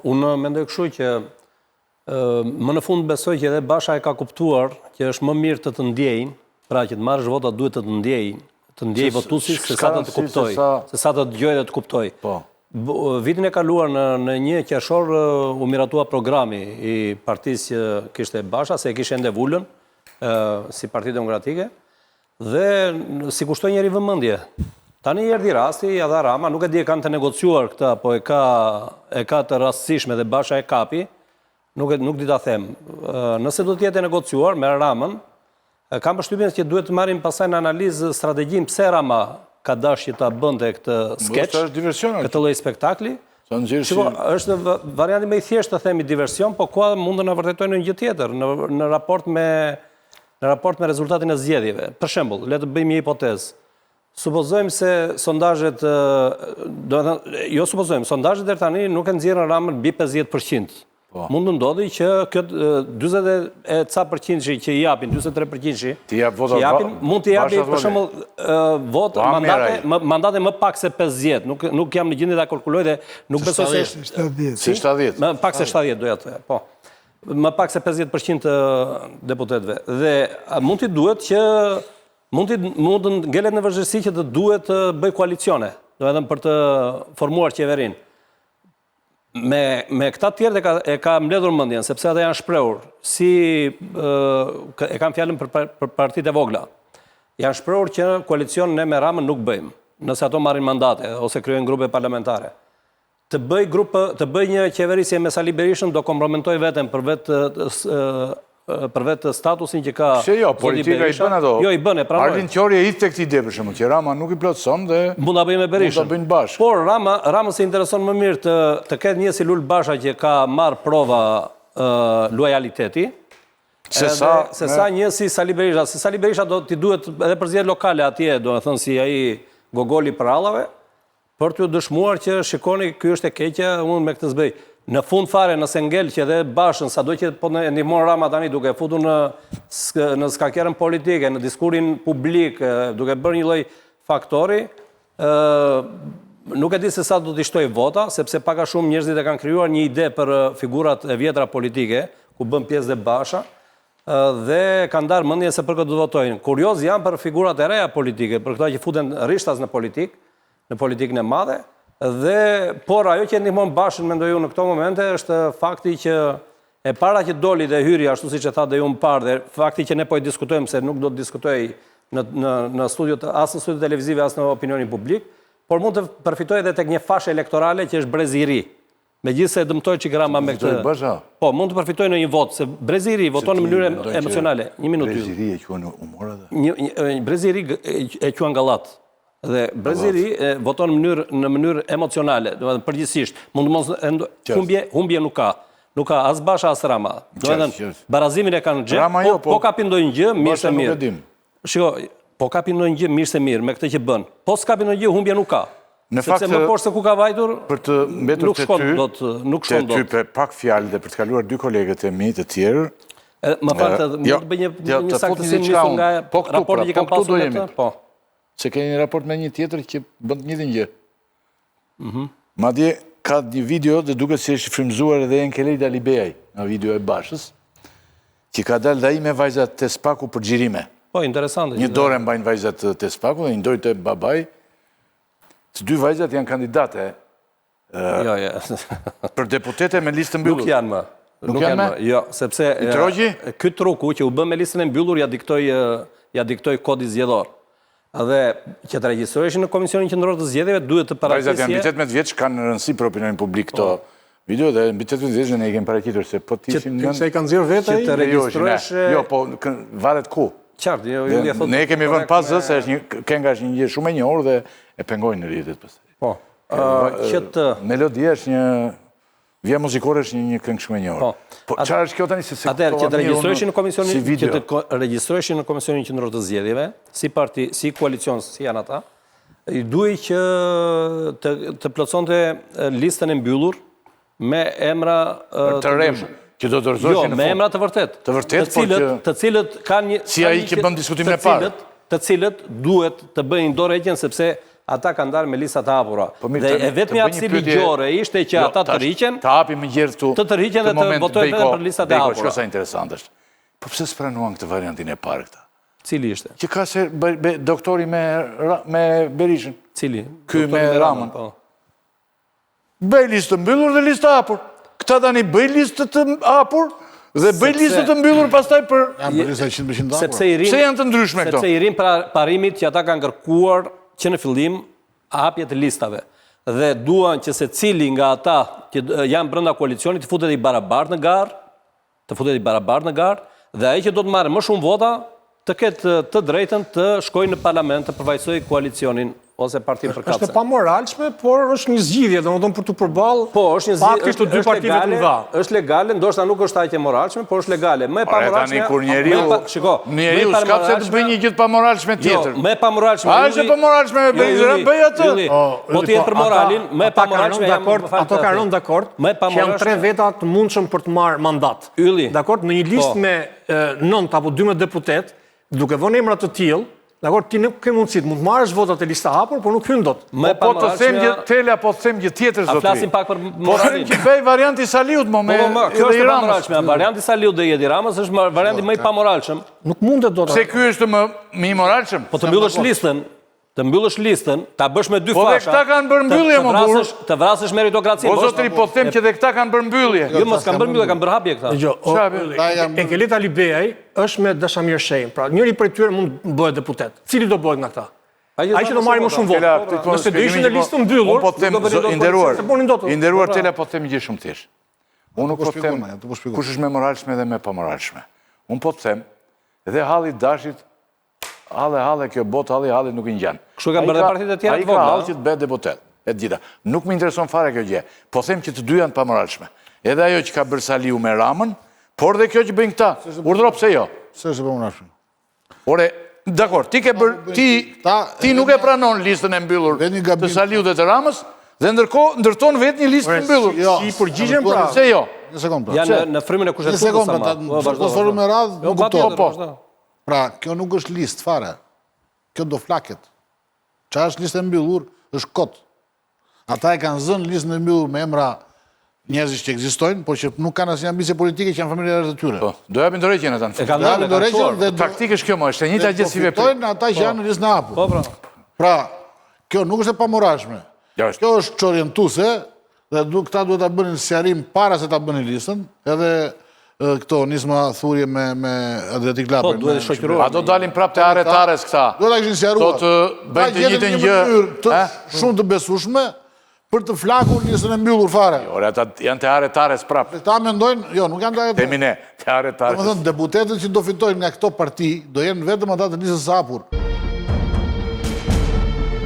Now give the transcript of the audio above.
unë mendoj kështu që më në fund besoj që edhe Basha e ka kuptuar që është më mirë të ndjejnë, pra që të marrësh vota duhet të ndjej votuesi se sa të kuptoj, se sa të dëgjoj dhe të kuptoj. Vitin e kaluar në një qershor u miratua programi i partisë që kishte Basha, se e kishte ende vullën si Parti Demokratike, dhe si kushtoi njëri vëmendje. Tani erdhi rasti, ja dha Rama, nuk e di e kanë të negociuar këtë, apo e ka të rastësishme dhe Basha e kapi, nuk di ta them. Nëse do të jetë e negociuar me Ramën, kam përshtypjen që duhet të marrim pasaj në analizë strategjin pse Rama ka dashur ta bënte këtë skeç, këtë lloj spektakli. Është varianti më i thjeshtë të themi diversion, po ka mund të na vërtetojnë në një gjë tjetër, në raport me rezultatin e zgjedhjeve. Për shembull, le të bëjmë një hipotezë. Supozojmë se sondazhet, sondazhet deri tani nuk e nxjerrin Ramën mbi 50%. Mund të ndodhi që këtë 40% që i japin, 43% që i japin, mund të japin për shembull votë mandate më pak se 50. Nuk jam në gjendje ta kalkuloj dhe nuk besoj se është 70. Më pak se 70 doja të thoya. Po. Më pak se 50% të deputetëve. Dhe mund të duhet që mund të ngelet në vështirësi që të duhet të bëj koalicione, domethënë për të formuar qeverinë. Me këta tjerë e ka mbledhur mendjen, sepse ata janë shprehur, e kam fjalën për partitë e vogla. Janë shprehur që koalicion ne me Ramën nuk bëjmë, nëse ato marrin mandate ose krijojnë grupe parlamentare. Të bëj një qeverisje me Sali Berishën do kompromitoj veten për vetë statusin që ka... Se jo, politika i bën ato. Jo, i bën, e pranoj. Arvin Qori e i tek këtë ide për shembull, që Rama nuk i plotson dhe... Mund ta bëjmë me Berishën. Mund ta bëjnë bashkë. Por Rama se intereson më mirë të ketë një si Lul Basha që ka marrë prova lojaliteti, se sa një si Sali Berisha. Se Sali Berisha do t'i duhet edhe për zgjedhje lokale atje, do të thënë si ai gogoli për rallave, për t'ju dëshmuar që shikoni ky është e keqja, unë me këtë s'bëj. Në fund fare, nëse ngel që edhe Bashën, sado që po e ndihmon Rama tani duke futur në skakjerën politike, në diskurin publik, duke bërë një lloj faktori, nuk e di se sa do t'i shtoj vota, sepse pak a shumë njerëzit e kanë krijuar një ide për figurat e vjetra politike, ku bën pjesë dhe Basha, dhe kanë darë mendjen se për këtë do votojnë. Kurioz janë për figurat e reja politike, për këta që futen rishtas në politikën e madhe. Por ajo që ndihmon Bashën, mendoj unë në këto momente, është fakti që e para që doli dhe hyri, ashtu siç e tha dhe ju më parë, dhe fakti që ne po i diskutojmë, se nuk do të diskutoj në studiot, as në studiot televizive, as në opinionin publik, por mund të përfitoj edhe tek një fashë elektorale që është Brezi i Ri. Megjithëse e dëmtoi çik Rama me këtë. Po, mund të përfitoj në një votë, se Brezi i Ri voton në mënyrë emocionale. Një minutë. Brezi i Ri e quan humor edhe. Brezi i Ri e quan gallat. Dhe Brezi i Ri voton në mënyrë emocionale, do të thënë përgjithsisht, mund mos humbje nuk ka. Nuk ka as Basha as Rama. Do të thënë barazimin e kanë xhep, po kapi ndonjë gjë mirë se mirë. Shiko, po kapi ndonjë gjë mirë se mirë me këtë që bën. Po s'kapi ndonjë gjë humbje nuk ka. Në fakt, sepse më poshtë se ku ka vajtur, për të mbetur te ty për pak fjalë dhe për të kaluar dy kolegët e mi të tjerë. Më fal, mund të bëj një saktësi nga raporti që kam pasur me këtë? Po. Se keni një raport me një tjetër që bën të njëjtën gjë. Madje ka një video dhe duket se është frymzuar edhe Enkelejda Libeaj, nga video e Bashës, që ka dalë dhe ai me vajzat të Spaku për xhirime. Po, interesante. Një dorë mbajnë vajzat të Spaku dhe një dorë të babaj. Të dy vajzat janë kandidate për deputete me listë mbyllur. Nuk janë më. Nuk janë më. Jo, sepse ky truku që u bë me listën e mbyllur ja diktoi kodi zgjedhor. Dhe që të regjistroheshin në Komisionin Qendror të Zgjedhjeve duhet të paraqesje. Vajzat janë mbi 18 vjeç, kanë rëndësi për opinionin publik këto video dhe mbi 18 vjeç ne i kemi paraqitur se po të ishin se i kanë nxjerrë vetë ai. Që të regjistrohesh. Jo, po varet ku. Qartë, jo ja thotë. Ne kemi vënë pas zë se është kënga është një gjë shumë e njohur dhe e pengojnë në rrjetet pastaj. Po. Që të melodia është një vija muzikore është një këngë shumë e njohur. Po çfarë është kjo tani se atëherë që të regjistroheshin në Komisionin Qendror të Zgjedhjeve, si parti, si koalicion, si janë ata, i duhej që të plotësonte listën e mbyllur me emra të rem, që do dorëzoheshin me emra të vërtet. Të vërtet, po që të cilët kanë një si ai që bën diskutimin e parë. Të cilët duhet të bëjnë dorëheqjen sepse ata kanë ndarë me listat e hapura. Dhe e vetmi aftësi ligjore ishte që ata të tërhiqen, të hapim më gjerë këtu. Të tërhiqen dhe të votojnë vetëm për listat e hapura. Shko sa interesant është. Po pse s'pranuan këtë variantin e parë këta? Cili ishte? Që ka se doktori me Berishën. Cili? Ky me Ramën. Bëj listë të mbyllur dhe listë të hapur. Këta tani bëj listë të hapur dhe bëj listë të mbyllur pastaj për... Janë për lista 100% hapur. Pse janë të ndryshme këto? Sepse i rinë parimit që ata kanë kërkuar që në fillim hapje të listave. Dhe duan që se cili nga ata që janë brenda koalicionit të futet i barabartë në garë, dhe ai që do të marrë më shumë vota të ketë të drejtën të shkojnë në parlament të përfaqësojë koalicionin ose partinë përkatëse. Është e pamoralshme, por është një zgjidhje, domethënë për të përballë. Po, është një zgjidhje të dy partive të mëdha. Është legale, ndoshta nuk është aq e moralshme, por është legale. Më e pamoralshme. Tani kur njeriu s'ka pse të bëjë një gjë të pamoralshme tjetër. Më e pamoralshme. A është e pamoralshme me Berishën? Bëj atë. Po ti je për moralin, më e pamoralshme jam. Ato kanë rënë dakord. Që janë 3 veta të mundshëm për të marrë mandat. Dakord, në një listë me 9 apo 12 deputet, duke vënë emra të tillë, dakor, ti nuk ke mundësi të mund të marrësh votat e lista hapur, por nuk hyn dot. Po të them gjë tela, po të them gjë tjetër zotëri. A flasim pak për moralin. Po them që bëj varianti Saliut më me kjo është e pamoralshme. Varianti Saliut dhe Edi Ramës është varianti më i pamoralshëm. Nuk mundet dot. Pse ky është më i moralshëm? Po të mbyllësh listën, ta bësh me 2 fasha. Po dhe këta kanë bërë mbyllje më burr. Të vrasësh meritokracinë. Po zotëri, po them që dhe këta kanë bërë mbyllje. Jo, mos kanë bërë mbyllje, kanë bërë hapje këta. Ekeleta Libeaj është me Dashamir Shejn. Pra, njëri prej tyre mund të bëhet deputet. Cili do bëhet nga këta? Ai që do marrë më shumë votë. Nëse do ishin në listë mbyllur, po them nderuar tela, po them gjë shumë thjesht. Unë nuk po them kush është me moralshme dhe me pamoralshme. Unë po them dhe halli dashit Halle kjo botë, halli nuk i ngjan. Kështu kanë bërë partitë e tjera të vogla. Ai ka hall që të bëhet deputet. E të gjitha. Nuk më intereson fare kjo gjë. Po them që të dy janë të pamoralshme. Edhe ajo që ka bërë Saliu me Ramën, por dhe kjo që bëjnë këta. Urdhro pse jo? Se është pamoralshme. Ore, dakor, ti ke bërë ti nuk e pranon listën e mbyllur të Saliu dhe të Ramës, dhe ndërton vetë një listë të mbyllur. Si përgjigjen pra? Pse jo? Një sekond pra. Janë në frymën e kushtetues sama. Po forum me radhë, nuk kuptoj. Po. Pra, kjo nuk është listë fare. Kjo do flaket. Qa është listë e mbyllur, është kot. Ata e kanë zënë listën e mbyllur me emra njerëzish që ekzistojnë, por që nuk kanë asnjë ambicie politike që janë familjarë të tyre. Po, do japin dorëheqjen ata. E kanë dhënë dorëheqjen dhe taktikë është kjo më, është e njëjta gjë si veprim. Ekzistojnë ata që janë në listën e hapur. Po, pra. Pra, kjo nuk është e pamoralshme. Kjo është çorientuese dhe këta duhet ta bënin sqarim para se ta bënin listën, edhe këto nisma thurje me Adriatic Lapër. Po, duhet të shoqërohen. A do dalin prapë te arretares këta? Do ta kishin sqaruar. Do të bëjnë të njëjtën gjë, shumë të besueshme për të flakur listën e mbyllur fare. Ore, ata janë te arretares prapë. Këta mendojnë, jo, nuk janë te arretares. Temi ne, te arretares. Domethënë deputetët që do fitojnë nga këto parti do jenë vetëm ata të listës së hapur.